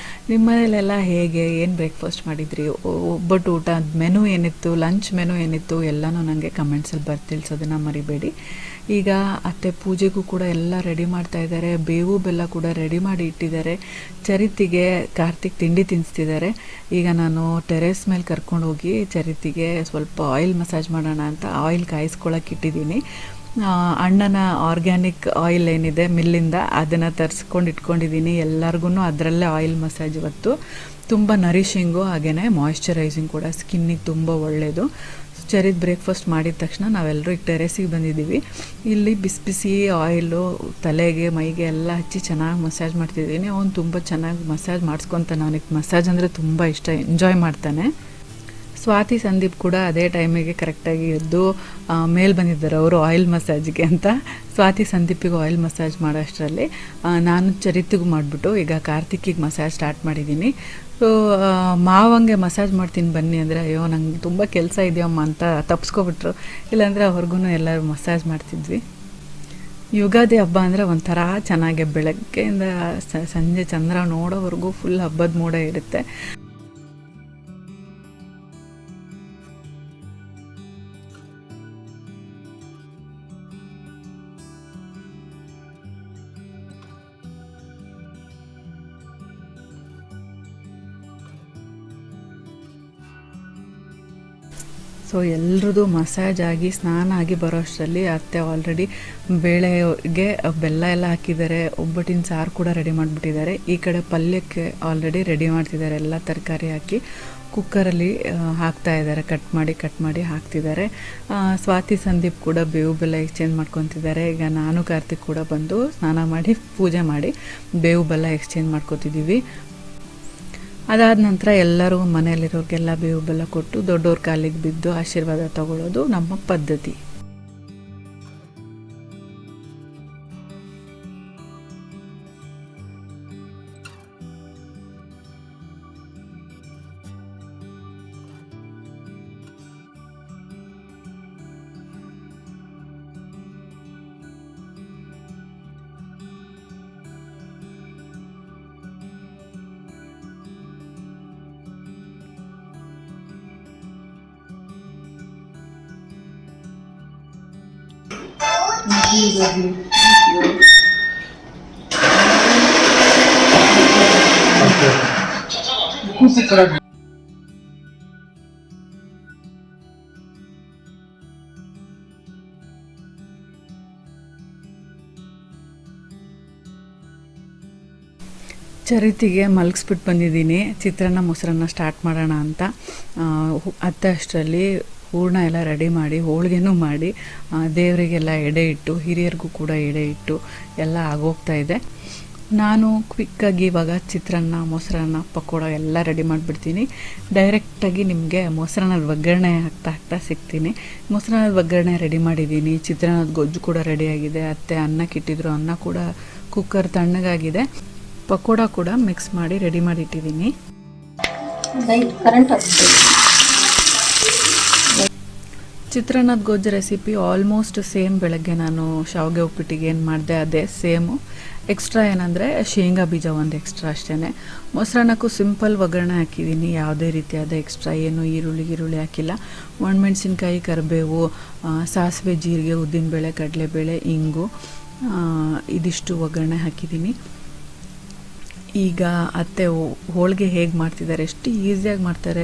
ನಿಮ್ಮ ಮನೇಲೆಲ್ಲ ಹೇಗೆ, ಏನು ಬ್ರೇಕ್ಫಾಸ್ಟ್ ಮಾಡಿದ್ರಿ, ಒಬ್ಬಟ್ಟು ಊಟ ಮೆನು ಏನಿತ್ತು, ಲಂಚ್ ಮೆನು ಏನಿತ್ತು ಎಲ್ಲನೂ ನನಗೆ ಕಮೆಂಟ್ಸಲ್ಲಿ ತಿಳಿಸೋದನ್ನು ಮರಿಬೇಡಿ. ಈಗ ಅತ್ತೆ ಪೂಜೆಗೂ ಕೂಡ ಎಲ್ಲ ರೆಡಿ ಮಾಡ್ತಾ ಇದ್ದಾರೆ. ಬೇವು ಬೆಲ್ಲ ಕೂಡ ರೆಡಿ ಮಾಡಿ ಇಟ್ಟಿದ್ದಾರೆ. ಚರಿತಿಗೆ ಕಾರ್ತಿಕ್ ತಿಂಡಿ ತಿನ್ನಿಸ್ತಿದ್ದಾರೆ. ಈಗ ನಾನು ಟೆರೇಸ್ ಮೇಲೆ ಕರ್ಕೊಂಡೋಗಿ ಚರಿತಿಗೆ ಸ್ವಲ್ಪ ಆಯಿಲ್ ಮಸಾಜ್ ಮಾಡೋಣ ಅಂತ ಆಯಿಲ್ ಕಾಯಿಸ್ಕೊಳ್ಳೋಕೆ ಇಟ್ಟಿದ್ದೀನಿ. ಅಣ್ಣನ ಆರ್ಗ್ಯಾನಿಕ್ ಆಯಿಲ್ ಏನಿದೆ ಮಿಲ್ಲಿಂದ, ಅದನ್ನು ತರಿಸ್ಕೊಂಡು ಇಟ್ಕೊಂಡಿದ್ದೀನಿ. ಎಲ್ಲರಿಗೂ ಅದರಲ್ಲೇ ಆಯಿಲ್ ಮಸಾಜ್ ಇವತ್ತು. ತುಂಬ ನರಿಶಿಂಗು ಹಾಗೆಯೇ ಮಾಯ್ಶ್ಚರೈಸಿಂಗ್ ಕೂಡ, ಸ್ಕಿನ್ನಿಗೆ ತುಂಬ ಒಳ್ಳೆಯದು. ಚರಿತ್ ಬ್ರೇಕ್ಫಾಸ್ಟ್ ಮಾಡಿದ ತಕ್ಷಣ ನಾವೆಲ್ಲರೂ ಈಗ ಟೆರೇಸಿಗೆ ಬಂದಿದ್ದೀವಿ. ಇಲ್ಲಿ ಬಿಸಿ ಬಿಸಿ ಆಯಿಲು ತಲೆಗೆ ಮೈಗೆ ಎಲ್ಲ ಹಚ್ಚಿ ಚೆನ್ನಾಗಿ ಮಸಾಜ್ ಮಾಡ್ತಿದ್ದೀನಿ. ಅವನು ತುಂಬ ಚೆನ್ನಾಗಿ ಮಸಾಜ್ ಮಾಡಿಸ್ಕೊತಾನೆ. ಅವನಿಗೆ ಮಸಾಜ್ ಅಂದರೆ ತುಂಬ ಇಷ್ಟ, ಎಂಜಾಯ್ ಮಾಡ್ತಾನೆ. ಸ್ವಾತಿ ಸಂದೀಪ್ ಕೂಡ ಅದೇ ಟೈಮಿಗೆ ಕರೆಕ್ಟಾಗಿ ಎದ್ದು ಮೇಲೆ ಬಂದಿದ್ದಾರೆ ಅವರು ಆಯಿಲ್ ಮಸಾಜಿಗೆ ಅಂತ. ಸ್ವಾತಿ ಸಂದೀಪಿಗೆ ಆಯಿಲ್ ಮಸಾಜ್ ಮಾಡೋ ಅಷ್ಟರಲ್ಲಿ ನಾನು ಚರಿತಿಗೂ ಮಾಡಿಬಿಟ್ಟು ಈಗ ಕಾರ್ತಿಕಿಗೆ ಮಸಾಜ್ ಸ್ಟಾರ್ಟ್ ಮಾಡಿದ್ದೀನಿ. ಸೊ ಮಾವಂಗೆ ಮಸಾಜ್ ಮಾಡ್ತೀನಿ ಬನ್ನಿ ಅಂದರೆ, ಅಯ್ಯೋ ನಂಗೆ ತುಂಬ ಕೆಲಸ ಇದೆಯಮ್ಮ ಅಂತ ತಪ್ಪಿಸ್ಕೊಬಿಟ್ರು. ಇಲ್ಲಾಂದರೆ ಅವ್ರಿಗೂ ಎಲ್ಲರೂ ಮಸಾಜ್ ಮಾಡ್ತಿದ್ವಿ. ಯುಗಾದಿ ಹಬ್ಬ ಅಂದರೆ ಒಂಥರ ಚೆನ್ನಾಗಿ ಬೆಳಗ್ಗೆಯಿಂದ ಸಂಜೆ ಚಂದ್ರ ನೋಡೋವರೆಗೂ ಫುಲ್ ಹಬ್ಬದ ಮೂಡೇ ಇರುತ್ತೆ. ಸೊ ಎಲ್ರದ್ದು ಮಸಾಜ್ ಆಗಿ ಸ್ನಾನ ಆಗಿ ಬರೋ ಅಷ್ಟರಲ್ಲಿ ಅತ್ತೆ ಆಲ್ರೆಡಿ ಬೇಳೆಗೆ ಬೆಲ್ಲ ಎಲ್ಲ ಹಾಕಿದ್ದಾರೆ. ಒಬ್ಬಟ್ಟಿನ ಸಾರು ಕೂಡ ರೆಡಿ ಮಾಡಿಬಿಟ್ಟಿದ್ದಾರೆ. ಈ ಕಡೆ ಪಲ್ಯಕ್ಕೆ ಆಲ್ರೆಡಿ ರೆಡಿ ಮಾಡ್ತಿದ್ದಾರೆ. ಎಲ್ಲ ತರಕಾರಿ ಹಾಕಿ ಕುಕ್ಕರಲ್ಲಿ ಹಾಕ್ತಾ ಇದ್ದಾರೆ, ಕಟ್ ಮಾಡಿ ಹಾಕ್ತಿದ್ದಾರೆ. ಸ್ವಾತಿ ಸಂದೀಪ್ ಕೂಡ ಬೇವು ಬೆಲ್ಲ ಎಕ್ಸ್ಚೇಂಜ್ ಮಾಡ್ಕೊತಿದ್ದಾರೆ. ಈಗ ನಾನು ಕಾರ್ತಿಕ್ ಕೂಡ ಬಂದು ಸ್ನಾನ ಮಾಡಿ ಪೂಜೆ ಮಾಡಿ ಬೇವು ಬೆಲ್ಲ ಎಕ್ಸ್ಚೇಂಜ್ ಮಾಡ್ಕೊತಿದ್ದೀವಿ. ಅದಾದ ನಂತರ ಎಲ್ಲರೂ ಮನೆಯಲ್ಲಿರೋರಿಗೆಲ್ಲ ಬೇವು ಬೆಲ್ಲ ಕೊಟ್ಟು ದೊಡ್ಡವ್ರ ಕಾಲಿಗೆ ಬಿದ್ದು ಆಶೀರ್ವಾದ ತಗೊಳ್ಳೋದು ನಮ್ಮ ಪದ್ಧತಿ. ಚರಿತಿಗೆ ಮಲಗಿಸ್ಬಿಟ್ಟು ಬಂದಿದ್ದೀನಿ. ಚಿತ್ರಾನ್ನ ಮೊಸರನ್ನ ಸ್ಟಾರ್ಟ್ ಮಾಡೋಣ ಅಂತ. ಅತ್ತೆ ಅಷ್ಟರಲ್ಲಿ ಹೂರಣ ಎಲ್ಲ ರೆಡಿ ಮಾಡಿ ಹೋಳಿಗೆನೂ ಮಾಡಿ ದೇವರಿಗೆಲ್ಲ ಎಡೆ ಇಟ್ಟು ಹಿರಿಯರಿಗೂ ಕೂಡ ಎಡೆ ಇಟ್ಟು ಎಲ್ಲ ಆಗೋಗ್ತಾ ಇದೆ. ನಾನು ಕ್ವಿಕ್ಕಾಗಿ ಇವಾಗ ಚಿತ್ರಾನ್ನ ಮೊಸರನ್ನ ಪಕೋಡ ಎಲ್ಲ ರೆಡಿ ಮಾಡಿಬಿಡ್ತೀನಿ. ಡೈರೆಕ್ಟಾಗಿ ನಿಮಗೆ ಮೊಸರನ್ನದ ಒಗ್ಗರಣೆ ಹಾಕ್ತಾ ಸಿಗ್ತೀನಿ. ಮೊಸರನ್ನದ ಒಗ್ಗರಣೆ ರೆಡಿ ಮಾಡಿದ್ದೀನಿ. ಚಿತ್ರಾನ್ನದ ಗೊಜ್ಜು ಕೂಡ ರೆಡಿಯಾಗಿದೆ. ಅತ್ತೆ ಅನ್ನಕ್ಕೆ ಇಟ್ಟಿದ್ರು, ಅನ್ನ ಕೂಡ ಕುಕ್ಕರ್ ತಣ್ಣಗಾಗಿದೆ. ಪಕೋಡ ಕೂಡ ಮಿಕ್ಸ್ ಮಾಡಿ ರೆಡಿ ಮಾಡಿ ಇಟ್ಟಿದ್ದೀನಿ. ಚಿತ್ರಾನ್ನದ ಗೊಜ್ಜು ರೆಸಿಪಿ ಆಲ್ಮೋಸ್ಟ್ ಸೇಮ್. ಬೆಳಗ್ಗೆ ನಾನು ಶಾವಿಗೆ ಉಪ್ಪಿಟ್ಟಿಗೆ ಏನು ಮಾಡಿದೆ ಅದೇ ಸೇಮು. ಎಕ್ಸ್ಟ್ರಾ ಏನಂದರೆ ಶೇಂಗಾ ಬೀಜ ಒಂದು ಎಕ್ಸ್ಟ್ರಾ ಅಷ್ಟೇ. ಮೊಸರನ್ನಕ್ಕೂ ಸಿಂಪಲ್ ಒಗ್ಗರಣೆ ಹಾಕಿದ್ದೀನಿ, ಯಾವುದೇ ರೀತಿಯಾದ ಎಕ್ಸ್ಟ್ರಾ ಏನು ಈರುಳ್ಳಿ ಹಾಕಿಲ್ಲ. ಒಣಮೆಣಸಿನ್ಕಾಯಿ, ಕರಿಬೇವು, ಸಾಸಿವೆ, ಜೀರಿಗೆ, ಉದ್ದಿನಬೇಳೆ, ಕಡಲೆಬೇಳೆ, ಇಂಗು, ಇದಿಷ್ಟು ಒಗ್ಗರಣೆ ಹಾಕಿದ್ದೀನಿ. ಈಗ ಅತ್ತೆ ಹೋಳಿಗೆ ಹೇಗೆ ಮಾಡ್ತಿದ್ದಾರೆ, ಎಷ್ಟು ಈಸಿಯಾಗಿ ಮಾಡ್ತಾರೆ,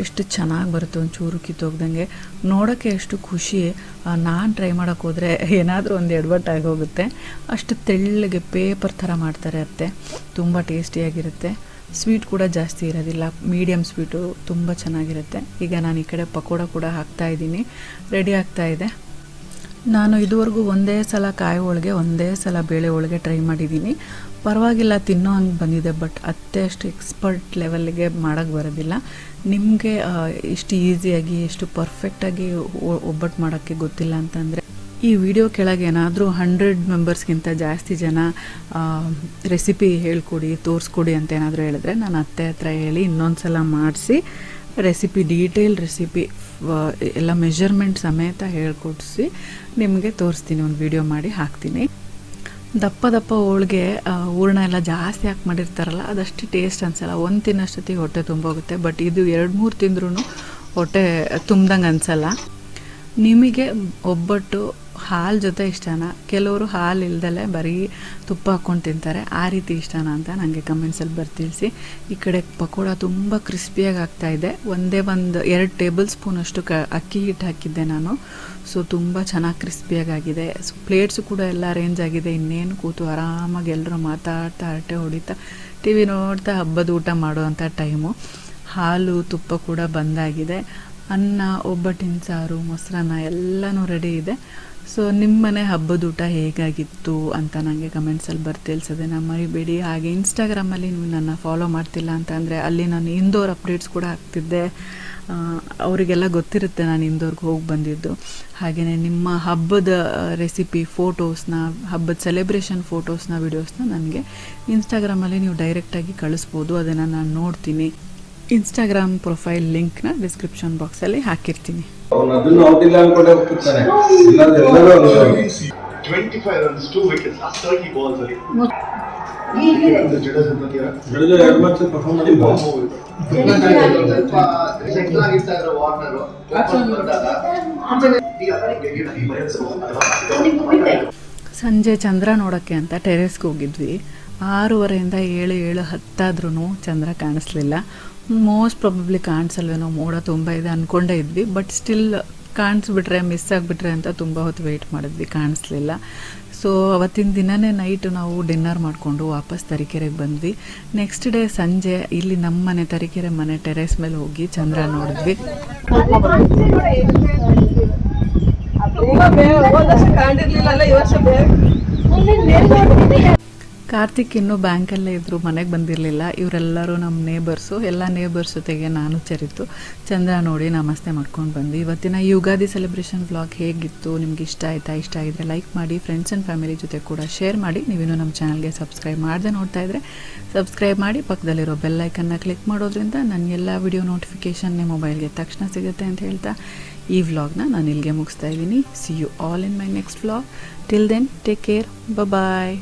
ಎಷ್ಟು ಚೆನ್ನಾಗಿ ಬರುತ್ತೆ, ಒಂಚೂರು ಕಿತ್ತೋಗ್ದಂಗೆ. ನೋಡೋಕ್ಕೆ ಎಷ್ಟು ಖುಷಿ. ನಾನು ಟ್ರೈ ಮಾಡೋಕ್ಕೆ ಹೋದರೆ ಏನಾದರೂ ಒಂದು ಎಡವಟ್ಟಾಗಿ ಹೋಗುತ್ತೆ. ಅಷ್ಟು ತೆಳ್ಳಗೆ ಪೇಪರ್ ಥರ ಮಾಡ್ತಾರೆ ಅತ್ತೆ, ತುಂಬ ಟೇಸ್ಟಿಯಾಗಿರುತ್ತೆ. ಸ್ವೀಟ್ ಕೂಡ ಜಾಸ್ತಿ ಇರೋದಿಲ್ಲ, ಮೀಡಿಯಮ್ ಸ್ವೀಟು, ತುಂಬ ಚೆನ್ನಾಗಿರುತ್ತೆ. ಈಗ ನಾನು ಈ ಕಡೆ ಪಕೋಡ ಕೂಡ ಹಾಕ್ತಾಯಿದ್ದೀನಿ, ರೆಡಿ ಆಗ್ತಾಯಿದೆ. ನಾನು ಇದುವರೆಗೂ ಒಂದೇ ಸಲ ಕಾಯಿ ಹೋಳಿಗೆ, ಒಂದೇ ಸಲ ಬೇಳೆ ಹೋಳಿಗೆ ಟ್ರೈ ಮಾಡಿದ್ದೀನಿ. ಪರವಾಗಿಲ್ಲ, ತಿನ್ನೋ ಹಂಗೆ ಬಂದಿದೆ. ಬಟ್ ಅತ್ತೆ ಅಷ್ಟು ಎಕ್ಸ್ಪರ್ಟ್ ಲೆವೆಲ್ಗೆ ಮಾಡೋಕ್ಕೆ ಬರೋದಿಲ್ಲ. ನಿಮಗೆ ಇಷ್ಟು ಈಸಿಯಾಗಿ, ಎಷ್ಟು ಪರ್ಫೆಕ್ಟಾಗಿ ಒಬ್ಬಟ್ಟು ಮಾಡೋಕ್ಕೆ ಗೊತ್ತಿಲ್ಲ ಅಂತಂದರೆ, ಈ ವಿಡಿಯೋ ಕೆಳಗೆ ಏನಾದರೂ 100 ಮೆಂಬರ್ಸ್ಗಿಂತ ಜಾಸ್ತಿ ಜನ ರೆಸಿಪಿ ಹೇಳ್ಕೊಡಿ, ತೋರಿಸ್ಕೊಡಿ ಅಂತ ಏನಾದರೂ ಹೇಳಿದ್ರೆ, ನಾನು ಅತ್ತೆ ಹತ್ರ ಹೇಳಿ ಇನ್ನೊಂದು ಸಲ ಮಾಡಿಸಿ ರೆಸಿಪಿ, ಡೀಟೇಲ್ ರೆಸಿಪಿ ಎಲ್ಲ ಮೆಷರ್ಮೆಂಟ್ ಸಮೇತ ಹೇಳ್ಕೊಡಿಸಿ ನಿಮಗೆ ತೋರಿಸ್ತೀನಿ, ಒಂದು ವಿಡಿಯೋ ಮಾಡಿ ಹಾಕ್ತೀನಿ. ದಪ್ಪ ಹೋಳಿಗೆ ಹೂರಣ ಎಲ್ಲ ಜಾಸ್ತಿ ಹಾಕಿ ಮಾಡಿರ್ತಾರಲ್ಲ, ಅದಷ್ಟು ಟೇಸ್ಟ್ ಅನಿಸಲ್ಲ. ಒಂದು ತಿನ್ನೋಷ್ಟೊತ್ತಿಗೆ ಹೊಟ್ಟೆ ತುಂಬೋಗುತ್ತೆ. ಬಟ್ ಇದು 2-3 ತಿಂದ್ರೂ ಹೊಟ್ಟೆ ತುಂಬ್ದಂಗೆ ಅನಿಸಲ್ಲ. ನಿಮಗೆ ಒಬ್ಬಟ್ಟು ಹಾಲು ಜೊತೆ ಇಷ್ಟನಾ, ಕೆಲವರು ಹಾಲು ಇಲ್ದಲೆ ಬರೀ ತುಪ್ಪ ಹಾಕ್ಕೊಂಡು ತಿಂತಾರೆ, ಆ ರೀತಿ ಇಷ್ಟನಾ ಅಂತ ನನಗೆ ಕಮೆಂಟ್ಸಲ್ಲಿ ಬರ್ತಿಳಿಸಿ. ಈ ಕಡೆ ಪಕೋಡ ತುಂಬ ಕ್ರಿಸ್ಪಿಯಾಗಿ ಆಗ್ತಾಯಿದೆ. ಒಂದೇ 2 ಟೇಬಲ್ ಸ್ಪೂನ್ ಅಷ್ಟು ಅಕ್ಕಿ ಹಿಟ್ಟು ಹಾಕಿದ್ದೆ ನಾನು. ಸೊ ತುಂಬ ಚೆನ್ನಾಗಿ ಕ್ರಿಸ್ಪಿಯಾಗಿದೆ. ಸೊ ಪ್ಲೇಟ್ಸು ಕೂಡ ಎಲ್ಲ ಅರೇಂಜ್ ಆಗಿದೆ. ಇನ್ನೇನು ಕೂತು ಆರಾಮಾಗಿ ಎಲ್ಲರೂ ಮಾತಾಡ್ತಾ, ಹರಟೆ ಹೊಡಿತಾ, ಟಿ ವಿ ನೋಡ್ತಾ ಹಬ್ಬದ ಊಟ ಮಾಡುವಂಥ ಟೈಮು. ಹಾಲು ತುಪ್ಪ ಕೂಡ ಬಂದಾಗಿದೆ. ಅನ್ನ, ಒಬ್ಬಟ್ಟಿನ ಸಾರು, ಮೊಸರನ್ನ ಎಲ್ಲನೂ ರೆಡಿ ಇದೆ. ಸೊ ನಿಮ್ಮ ಮನೆ ಹಬ್ಬದ ಊಟ ಹೇಗಾಗಿತ್ತು ಅಂತ ನನಗೆ ಕಮೆಂಟ್ಸಲ್ಲಿ ತಿಳಿಸೋದನ್ನು ಮರಿಬೇಡಿ. ಹಾಗೆ ಇನ್ಸ್ಟಾಗ್ರಾಮಲ್ಲಿ ನೀವು ನನ್ನ ಫಾಲೋ ಮಾಡ್ತಿಲ್ಲ ಅಂತಂದರೆ, ಅಲ್ಲಿ ನಾನು ಇಂದೋರ್ ಅಪ್ಡೇಟ್ಸ್ ಕೂಡ ಹಾಕ್ತಿದ್ದೆ. ಅವರಿಗೆಲ್ಲ ಗೊತ್ತಿರುತ್ತೆ ನಾನು ಇಂದೋರ್ಗೆ ಹೋಗಿ ಬಂದಿದ್ದು. ಹಾಗೆಯೇ ನಿಮ್ಮ ಹಬ್ಬದ ರೆಸಿಪಿ ಫೋಟೋಸ್ನ, ಹಬ್ಬದ ಸೆಲೆಬ್ರೇಷನ್ ಫೋಟೋಸ್ನ, ವಿಡಿಯೋಸ್ನ ನನಗೆ ಇನ್ಸ್ಟಾಗ್ರಾಮಲ್ಲಿ ನೀವು ಡೈರೆಕ್ಟಾಗಿ ಕಳಿಸ್ಬೋದು. ಅದನ್ನು ನಾನು ನೋಡ್ತೀನಿ. ಇನ್ಸ್ಟಾಗ್ರಾಮ್ ಪ್ರೊಫೈಲ್ ಲಿಂಕ್ನ ಡಿಸ್ಕ್ರಿಪ್ಷನ್ ಬಾಕ್ಸಲ್ಲಿ ಹಾಕಿರ್ತೀನಿ. ಸಂಜೆ ಚಂದ್ರ ನೋಡೋಕ್ಕೆ ಅಂತ ಟೆರೆಸ್ಗೆ ಹೋಗಿದ್ವಿ. 6:30 7 10 ಚಂದ್ರ ಕಾಣಿಸ್ಲಿಲ್ಲ. ಮೋಸ್ಟ್ ಪ್ರಾಬಬ್ಲಿ ಕಾಣಿಸಲ್ವೇನೋ, ಮೋಡ ತುಂಬ ಇದೆ ಅಂದ್ಕೊಂಡೇ ಇದ್ವಿ. ಬಟ್ ಸ್ಟಿಲ್ ಕಾಣಿಸ್ಬಿಟ್ರೆ, ಮಿಸ್ ಆಗಿಬಿಟ್ರೆ ಅಂತ ತುಂಬ ಹೊತ್ತು ವೆಯ್ಟ್ ಮಾಡಿದ್ವಿ, ಕಾಣಿಸ್ಲಿಲ್ಲ. ಸೊ ಅವತ್ತಿನ ದಿನವೇ ನೈಟು ನಾವು ಡಿನ್ನರ್ ಮಾಡಿಕೊಂಡು ವಾಪಸ್ ತರೀಕೆರೆಗೆ ಬಂದ್ವಿ. ನೆಕ್ಸ್ಟ್ ಡೇ ಸಂಜೆ ಇಲ್ಲಿ ನಮ್ಮ ಮನೆ, ತರೀಕೆರೆ ಮನೆ ಟೆರೆಸ್ ಮೇಲೆ ಹೋಗಿ ಚಂದ್ರ ನೋಡಿದ್ವಿ. ಕಾರ್ತಿಕ್ ಇನ್ನೂ ಬ್ಯಾಂಕಲ್ಲೇ ಇದ್ದರು, ಮನೆಗೆ ಬಂದಿರಲಿಲ್ಲ. ಇವರೆಲ್ಲರೂ ನಮ್ಮ ನೇಬರ್ಸು, ಎಲ್ಲ ನೇಬರ್ಸ್ ಜೊತೆಗೆ ನಾನು ಚರಿತು ಚಂದ್ರ ನೋಡಿ ನಮಸ್ತೆ ಮಾಡ್ಕೊಂಡು ಬಂದ್ವಿ. ಇವತ್ತಿನ ಯುಗಾದಿ ಸೆಲೆಬ್ರೇಷನ್ ವ್ಲಾಗ್ ಹೇಗಿತ್ತು, ನಿಮ್ಗೆ ಇಷ್ಟ ಆಯಿತಾ? ಇಷ್ಟ ಆಗಿದ್ರೆ ಲೈಕ್ ಮಾಡಿ, ಫ್ರೆಂಡ್ಸ್ ಆ್ಯಂಡ್ ಫ್ಯಾಮಿಲಿ ಜೊತೆ ಕೂಡ ಶೇರ್ ಮಾಡಿ. ನೀವಿನ್ನೂ ನಮ್ಮ ಚಾನಲ್ಗೆ ಸಬ್ಸ್ಕ್ರೈಬ್ ಮಾಡದೆ ನೋಡ್ತಾ ಇದ್ದರೆ ಸಬ್ಸ್ಕ್ರೈಬ್ ಮಾಡಿ, ಪಕ್ಕದಲ್ಲಿರೋ ಬೆಲ್ ಐಕನ್ನ ಕ್ಲಿಕ್ ಮಾಡೋದ್ರಿಂದ ನನ್ನ ಎಲ್ಲ ವಿಡಿಯೋ ನೋಟಿಫಿಕೇಷನ್ ನಿಮ್ಮ ಮೊಬೈಲ್ಗೆ ತಕ್ಷಣ ಸಿಗುತ್ತೆ ಅಂತ ಹೇಳ್ತಾ ಈ ವ್ಲಾಗ್ನ ನಾನು ಇಲ್ಲಿಗೆ ಮುಗಿಸ್ತಾ ಇದ್ದೀನಿ. See you all in my next vlog. Till then take care, bye.